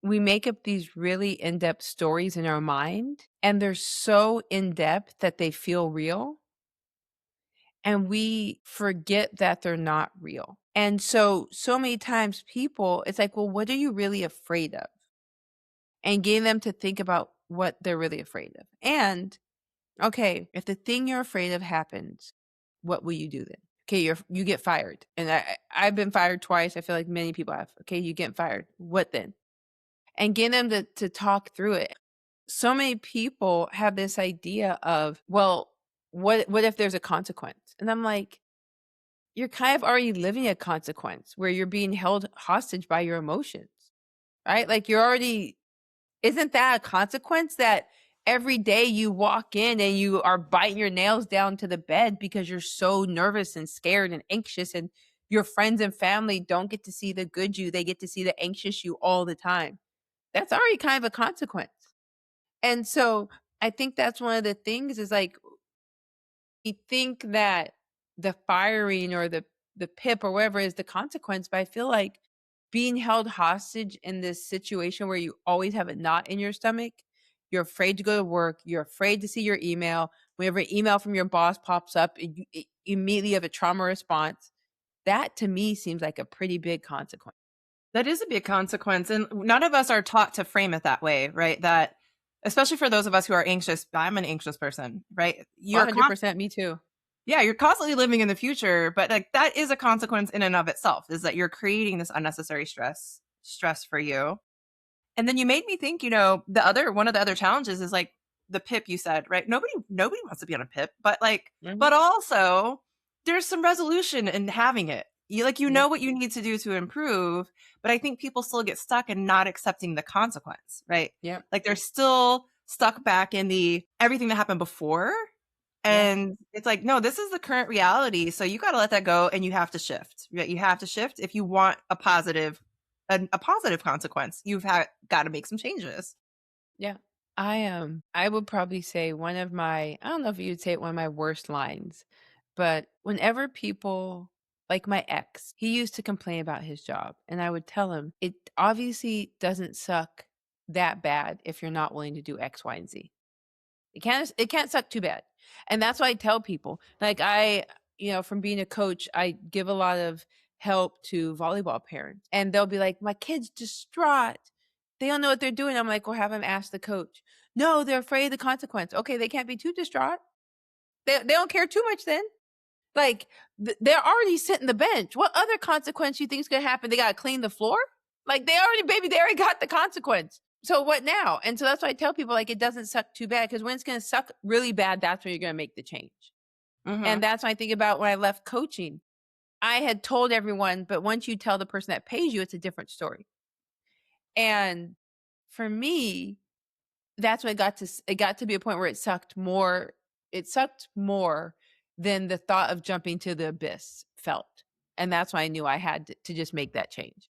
we make up these really in-depth stories in our mind, and they're so in-depth that they feel real, and we forget that they're not real. And so many times people, it's like, well, what are you really afraid of? And getting them to think about what they're really afraid of. And okay, if the thing you're afraid of happens, what will you do then? Okay, you get fired. And I've been fired twice. I feel like many people have. Okay, you get fired. What then? And getting them to talk through it. So many people have this idea of, well, what if there's a consequence? And I'm like, you're kind of already living a consequence where you're being held hostage by your emotions, right? Like you're already, isn't that a consequence that every day you walk in and you are biting your nails down to the bed because you're so nervous and scared and anxious, and your friends and family don't get to see the good you, they get to see the anxious you all the time. That's already kind of a consequence. And so I think that's one of the things is like we think that the firing or the PIP or whatever is the consequence, but I feel like being held hostage in this situation where you always have a knot in your stomach, you're afraid to go to work, you're afraid to see your email. Whenever an email from your boss pops up, you immediately have a trauma response. That to me seems like a pretty big consequence. That is a big consequence. And none of us are taught to frame it that way, right? That, especially for those of us who are anxious, I'm an anxious person, right? 100% me too. Yeah, you're constantly living in the future, but like that is a consequence in and of itself, is that you're creating this unnecessary stress for you. And then you made me think, one of the other challenges is like the PIP you said, right? Nobody wants to be on a PIP, but like, Mhm. but also there's some resolution in having it. You Yep. know what you need to do to improve, but I think people still get stuck in not accepting the consequence, right? Yep. Like they're still stuck back in the everything that happened before. Yep. And it's like, no, this is the current reality. So you got to let that go and you have to shift. Right? You have to shift if you want a positive consequence. Got to make some changes. Yeah. I would probably say one of my, I don't know if you'd say it one of my worst lines, but whenever people, like my ex, he used to complain about his job, and I would tell him it obviously doesn't suck that bad if you're not willing to do X, Y, and Z. It can't suck too bad. And that's why I tell people. Like from being a coach, I give a lot of help to volleyball parents. And they'll be like, "My kid's distraught. They don't know what they're doing." I'm like, "Well, have them ask the coach." "No, they're afraid of the consequence." Okay, they can't be too distraught. They don't care too much then. Like they're already sitting the bench. What other consequence you think is gonna happen? They gotta clean the floor? Like they already got the consequence. So what now? And so that's why I tell people like it doesn't suck too bad, because when it's gonna suck really bad, that's when you're gonna make the change. Hmm. And that's what I think about when I left coaching. I had told everyone, but once you tell the person that pays you, it's a different story. And for me, that's when it got to be a point where it sucked more than the thought of jumping to the abyss felt. And that's why I knew I had to just make that change.